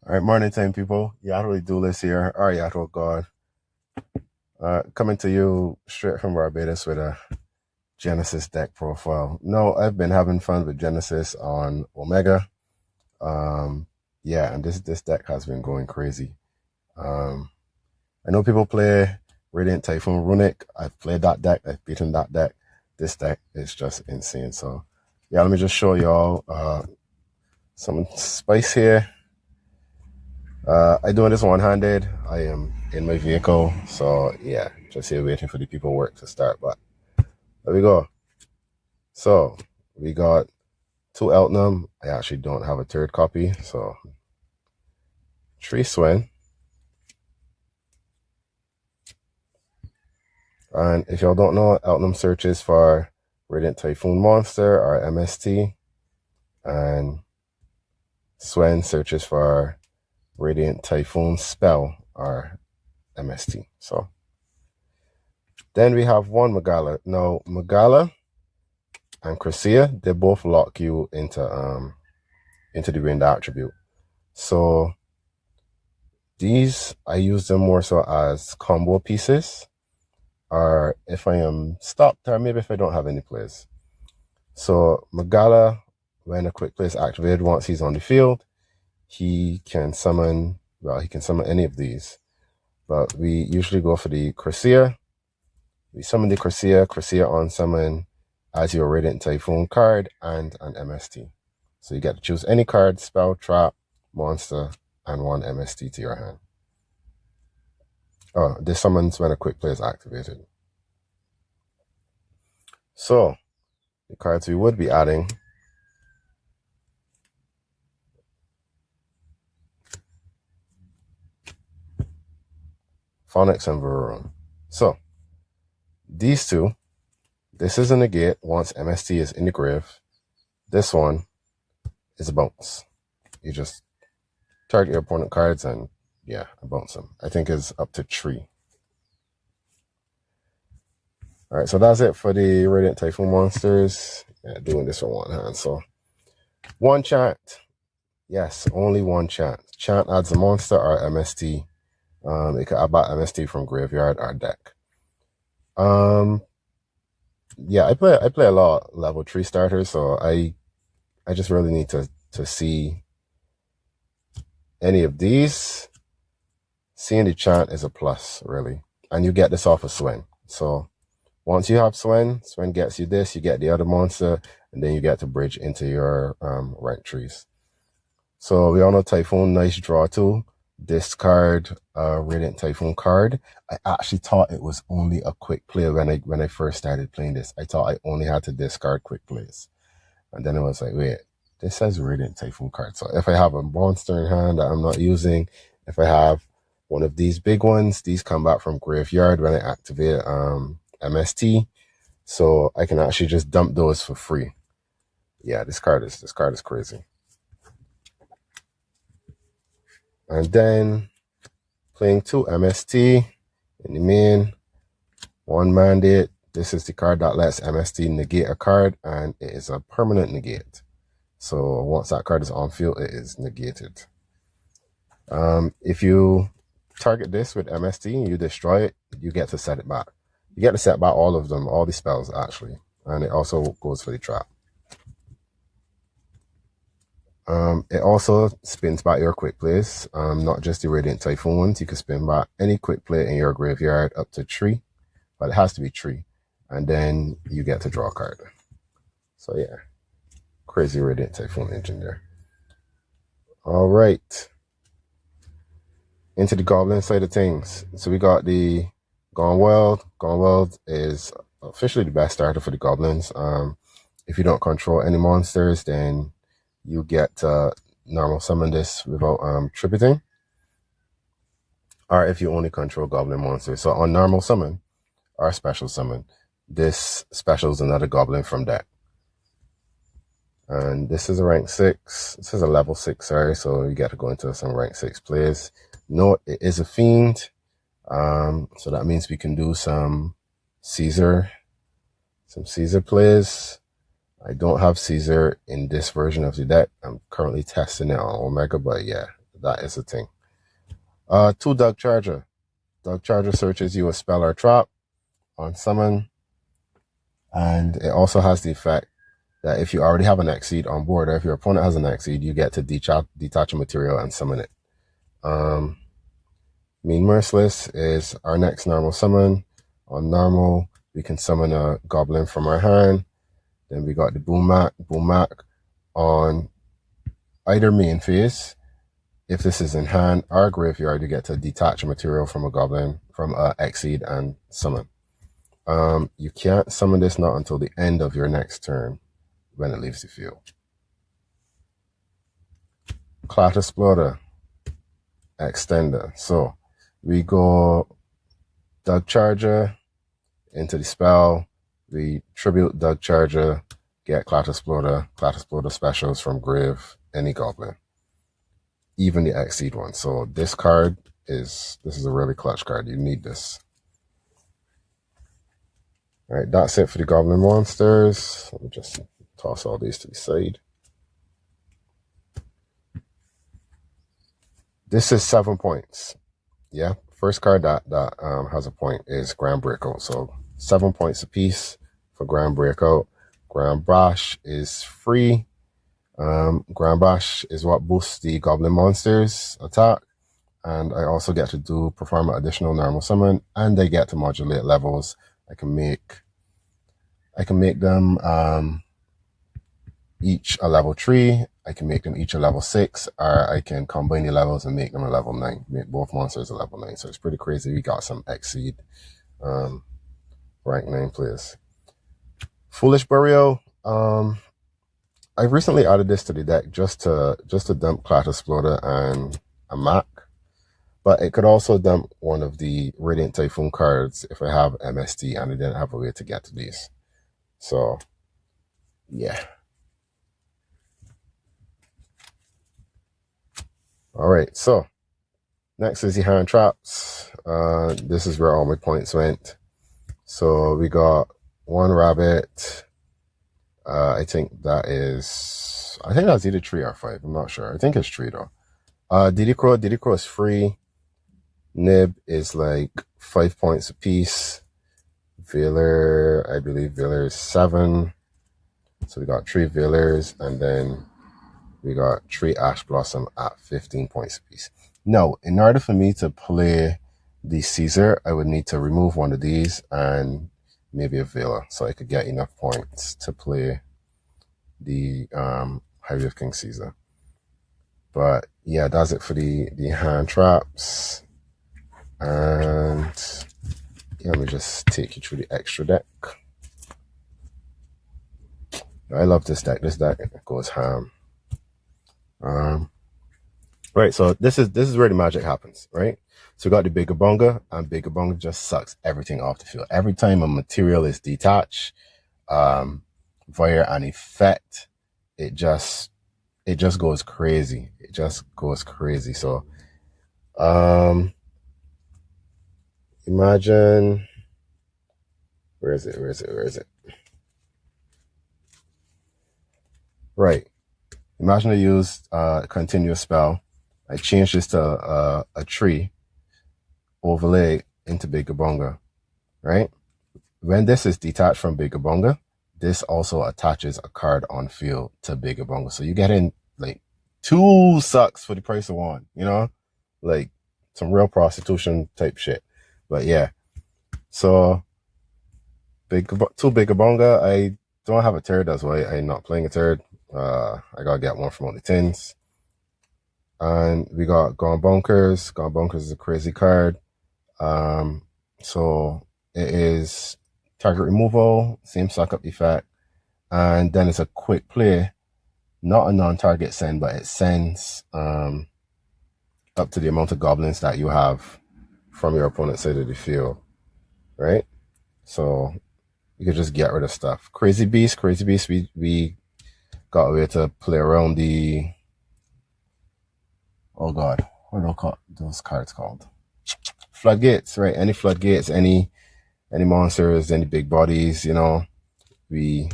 All right, morning time, people. Yato Duelist here, or Yato God. Coming to you straight from Barbados with a Genesys deck profile. No, I've been having fun with Genesys on Omega. Yeah, and this deck has been going crazy. I know people play Radiant Typhoon Runic. I've played that deck. I've beaten that deck. This deck is just insane. So, yeah, let me just show y'all some spice here. I doing this one-handed. I am in my vehicle, so yeah, just here waiting for the people work to start. But there we go. So we got 2 Eltnum. I actually don't have a third copy, so 3 Swen. And if y'all don't know, Eltnum searches for Radiant Typhoon Monster or MST, and Swen searches for Radiant Typhoon Spell or MST. So then we have 1 Magala. Now Magala and Crescia, they both lock you into the wind attribute. So these, I use them more so as combo pieces, or if I am stopped, or maybe if I don't have any plays. So Magala, when a quick play is activated, once he's on the field, he can summon, well, he can summon any of these. But we usually go for the Crescia. We summon the Crescia on summon as your Radiant Typhoon card and an MST. So you get to choose any card, spell, trap, monster, and 1 MST to your hand. Oh, this summons when a quick play is activated. So the cards we would be adding: Phonics and Varun. So these two, this is a negate once MST is in the grave. This one is a bounce. You just target your opponent cards and yeah, I bounce them. I think it's up to 3. All right, so that's it for the Radiant Typhoon monsters. Yeah, doing this with one hand. So 1 chant. Yes, only 1 chant. Chant adds a monster or MST. It could add back MST from graveyard or deck. Yeah, I play a lot of level 3 starters, so I just really need to see any of these. Seeing the chant is a plus, really. And you get this off of Swen. So once you have Swen gets you this, you get the other monster, and then you get to bridge into your rank trees. So we all know Typhoon, nice draw too. Discard Radiant Typhoon card. I actually thought it was only a quick play when I first started playing this. I thought I only had to discard quick plays. And then I was like, wait, this says Radiant Typhoon card. So if I have a monster in hand that I'm not using, if I have one of these big ones, these come back from graveyard when I activate MST. So I can actually just dump those for free. Yeah, this card is crazy. And then playing 2 MST in the main, 1 mandate. This is the card that lets MST negate a card, and it is a permanent negate. So once that card is on field, it is negated. If you target this with MST and you destroy it, you get to set it back. You get to set back all of them, all the spells actually, and it also goes for the trap. It also spins back your quick plays, not just the Radiant Typhoon ones. You can spin back any quick play in your graveyard up to 3, but it has to be 3, and then you get to draw a card. So yeah, crazy Radiant Typhoon engine there. All right, into the Goblin side of things. So we got the Gone Wild. Gone Wild is officially the best starter for the Goblins. If you don't control any monsters, then you get to normal summon this without tributing. Or if you only control Goblin monsters. So on normal summon or special summon, this specials another Goblin from deck. And this is a rank 6. This is a level 6, sorry. So you get to go into some rank 6 plays. No, it is a fiend. So that means we can do some Caesar plays. I don't have Caesar in this version of the deck. I'm currently testing it on Omega, but yeah, that is a thing. 2 Dug Charger. Dug Charger searches you a spell or trap on summon, and it also has the effect that if you already have an Exceed on board, or if your opponent has an Exceed, you get to detach a material and summon it. Mean Merciless is our next normal summon. On normal, we can summon a Goblin from our hand. Then we got the Boom-Mac on either main phase. If this is in hand or graveyard, you get to detach a material from a Goblin, from a Exceed, and summon. You can't summon this not until the end of your next turn when it leaves the field. Clat Exploder Extender. So we go Dug Charger into the spell. We tribute Dug Charger, get Clat Exploder specials from grave, any Goblin, even the Exceed one. So this is a really clutch card. You need this. All right, that's it for the Goblin monsters. Let me just toss all these to the side. This is 7 points. Yeah, first card that has a point is Grand Breakout. So 7 points apiece for Grand Breakout. Grand Bash is free. Grand Bash is what boosts the Goblin monsters attack. And I also get to perform an additional normal summon, and I get to modulate levels. I can make them each a level 3. I can make them each a level 6, or I can combine the levels and make them a level 9. Make both monsters a level 9. So it's pretty crazy. We got some Exceed rank 9 players. Foolish Burial. I recently added this to the deck just to dump Clat Exploder and a Mac. But it could also dump one of the Radiant Typhoon cards if I have MST and I didn't have a way to get to these. So, yeah. All right, so next is the hand traps. This is where all my points went. So we got 1 rabbit. I think that's either 3 or 5. I'm not sure. I think it's 3 though. Diddy Crow is free. Nib is like 5 points apiece. Veiler, I believe Veiler is 7. So we got 3 Veilers, and then we got 3 Ash Blossom at 15 points apiece. Now, in order for me to play the Caesar, I would need to remove one of these and maybe a Veiler, so I could get enough points to play the Highway of King Caesar. But yeah, that's it for the hand traps. And yeah, let me just take you through the extra deck. I love this deck. This deck goes ham. Right, so this is where the magic happens, right? So we got the Big Gabonka, and Big Gabonka just sucks everything off the field. Every time a material is detached via an effect, it just goes crazy. It just goes crazy. So imagine, where is it? Right. Imagine I used a continuous spell. I changed this to a tree overlay into Big Gabonka, right? When this is detached from Big Gabonka, this also attaches a card on field to Big Gabonka. So you get in like 2 sucks for the price of 1, you know? Like some real prostitution type shit. But yeah. So 2 Big Gabonka. I don't have a third, that's why I'm not playing a third. I gotta get one from all the tins. And we got Gabonkas. Gabonkas is a crazy card. So it is target removal, same suck up effect, and then it's a quick play, not a non-target send, but it sends up to the amount of goblins that you have from your opponent's side of the field, right? So you could just get rid of stuff. Crazy Beast, we got a way to play around the, oh god, what are those cards called? Floodgates, right? Any floodgates, any monsters, any big bodies, you know, we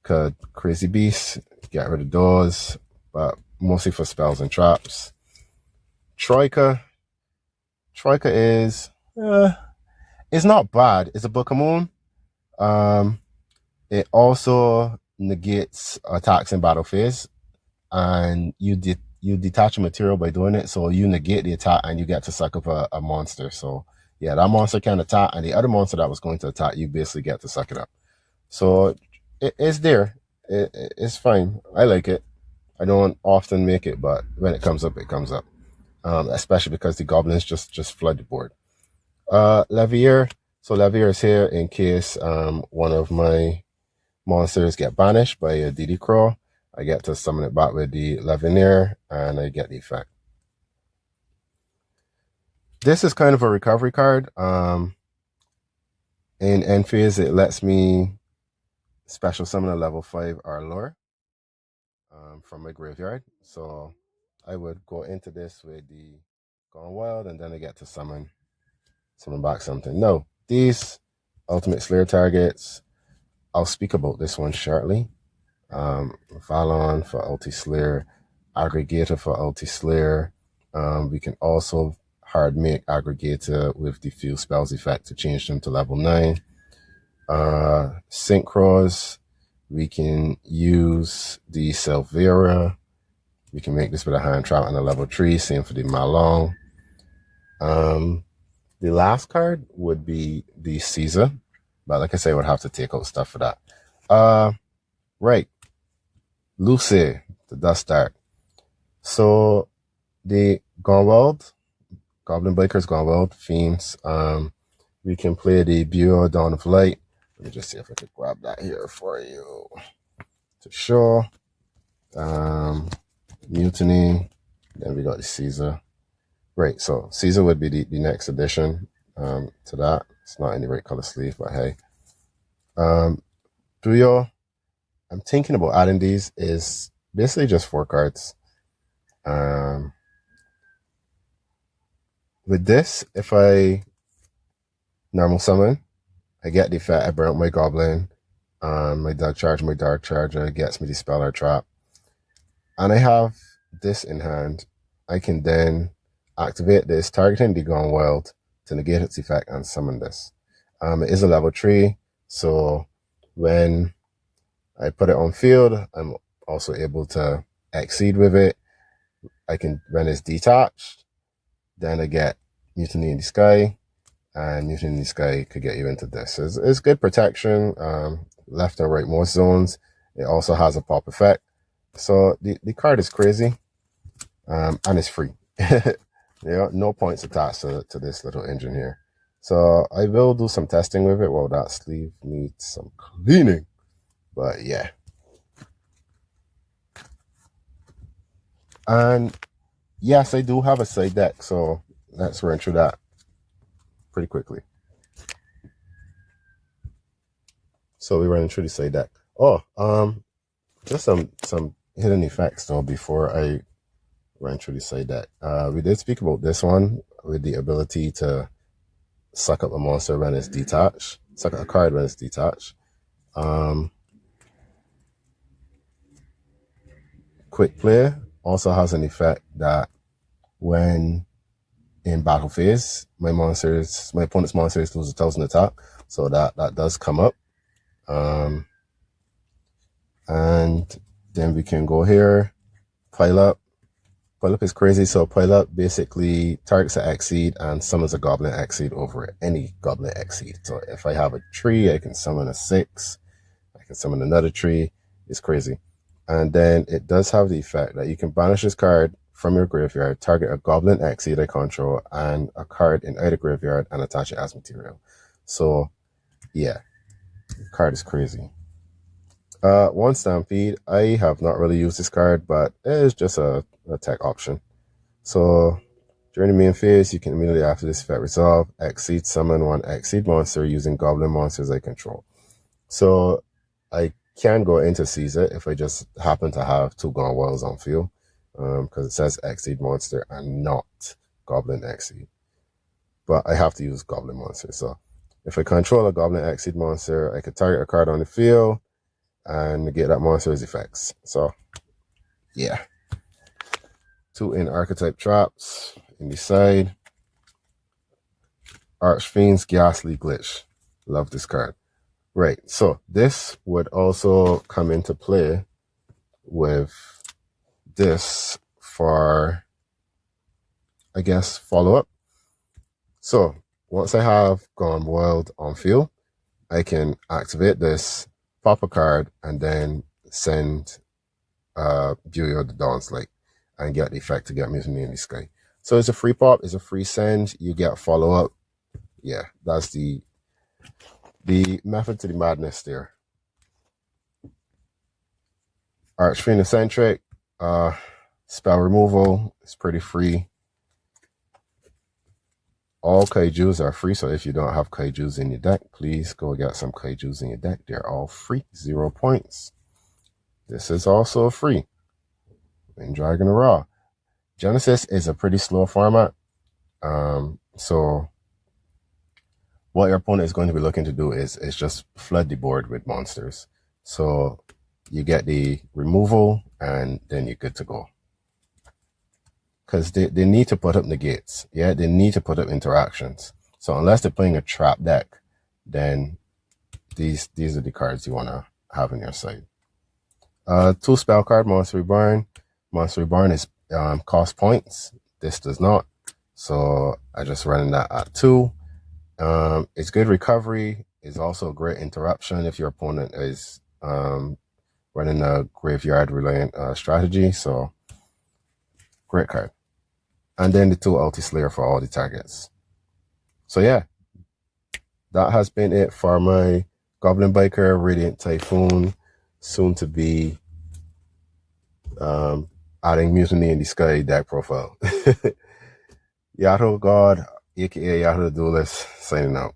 could Crazy Beast, get rid of those, but mostly for spells and traps. Troika. Troika is it's not bad. It's a Book of Moon. It also negates attacks in battle phase, and you detach a material by doing it, so you negate the attack and you get to suck up a monster. So yeah, that monster can attack, and the other monster that was going to attack you basically get to suck it up. So it's there. It's fine. I like it. I don't often make it, but when it comes up, it comes up. Especially because the goblins just flood the board. Levier. So Levier is here in case one of my monsters get banished by a DD Crow. I get to summon it back with the Levier, and I get the effect. This is kind of a recovery card. In end phase, it lets me special summon a level 5 or lower from my graveyard. So I would go into this with the Gone Wild, and then I get to summon back something. No, these Ultimate Slayer targets, I'll speak about this one shortly. Valon for Ulti Slayer, Aggregator for Ulti Slayer. We can also hard make Aggregator with the Few Spells effect to change them to level 9. Synchros, we can use the Selvera. We can make this with a hand trap and a level 3, same for the Malong. The last card would be the Caesar, but like I say, I would have to take out stuff for that. Right. Lucy, the Dust Dark. So the Gone Wild, Goblin Bikers Gone Wild, Fiends. We can play the Bureau Dawn of Light. Let me just see if I could grab that here for you to show. Mutiny. Then we got the Caesar. Right, so Caesar would be the next addition to that. It's not in the right color sleeve, but hey. Duyo, I'm thinking about adding these, is basically just 4 cards. With this, if I normal summon, I get the effect, I burn out my Goblin, my Dark Charger gets me the Spell or Trap. And I have this in hand. I can then activate this, targeting the Gone Wild to negate its effect and summon this. It is a level 3, so when I put it on field, I'm also able to exceed with it. I can, when it's detached, then I get Mutiny in the Sky, and Mutiny in the Sky could get you into this. It's good protection, left and right most zones. It also has a pop effect. So the card is crazy, and it's free. No points attached to this little engine here. So I will do some testing with it. Well, that sleeve needs some cleaning, but yeah. And yes, I do have a side deck, so let's run through that pretty quickly. So we're running through the side deck. Oh, just some hidden effects though before I run through the side deck. We did speak about this one with the ability to suck up a monster when it's detached, suck up a card when it's detached. Quick Play also has an effect that when in battle phase, my opponent's monsters lose 1,000 attack, so that does come up. And then we can go here, Pile Up. Pile Up is crazy. So Pile Up basically targets an Exceed and summons a Goblin Exceed over it, any Goblin Exceed. So if I have a tree, I can summon a 6. I can summon another tree. It's crazy. And then it does have the effect that you can banish this card from your graveyard, target a Goblin Exceed I control and a card in either graveyard and attach it as material. So yeah, the card is crazy. One Stampede, I have not really used this card, but it is just a tech option. So during the main phase, you can immediately after this effect resolve, Exceed summon 1 Exceed monster using Goblin monsters I control. So I can go into Caesar if I just happen to have 2 Gone Wilds on field, because it says Exceed monster and not Goblin Exceed. But I have to use Goblin monster. So if I control a Goblin Exceed monster, I could target a card on the field and get that monster's effects. So yeah. 2 in archetype traps in the side. Archfiend's Ghastly Glitch. Love this card. Right, so this would also come into play with this for, I guess, follow-up. So once I have gone wild on field, I can activate this, pop a card, and then send Beauty of the Dawn's Light and get the effect to get Mutiny in the Sky. So it's a free pop, it's a free send, you get follow-up. Yeah, that's the method to the madness there. Archfiend Eccentric, spell removal is pretty free. All kaijus are free, so if you don't have kaijus in your deck, please go get some kaijus in your deck. They're all free, 0 points. This is also free. Wind Dragon Raw. Genesys is a pretty slow format. So what your opponent is going to be looking to do is just flood the board with monsters. So you get the removal and then you're good to go. Because they need to put up negates. Yeah, they need to put up interactions. So unless they're playing a trap deck, then these are the cards you want to have in your side. 2 spell card, Monster Reborn. Monster Reborn is cost points. This does not. So I just running that at 2. It's good recovery. It's also a great interruption if your opponent is running a graveyard reliant strategy. So great card. And then the 2 Ulti Slayer for all the targets. So yeah, that has been it for my Goblin Biker Radiant Typhoon, soon to be adding Mutiny in the Sky deck profile. Yahoo God, aka Yahoo the Duelist, signing out.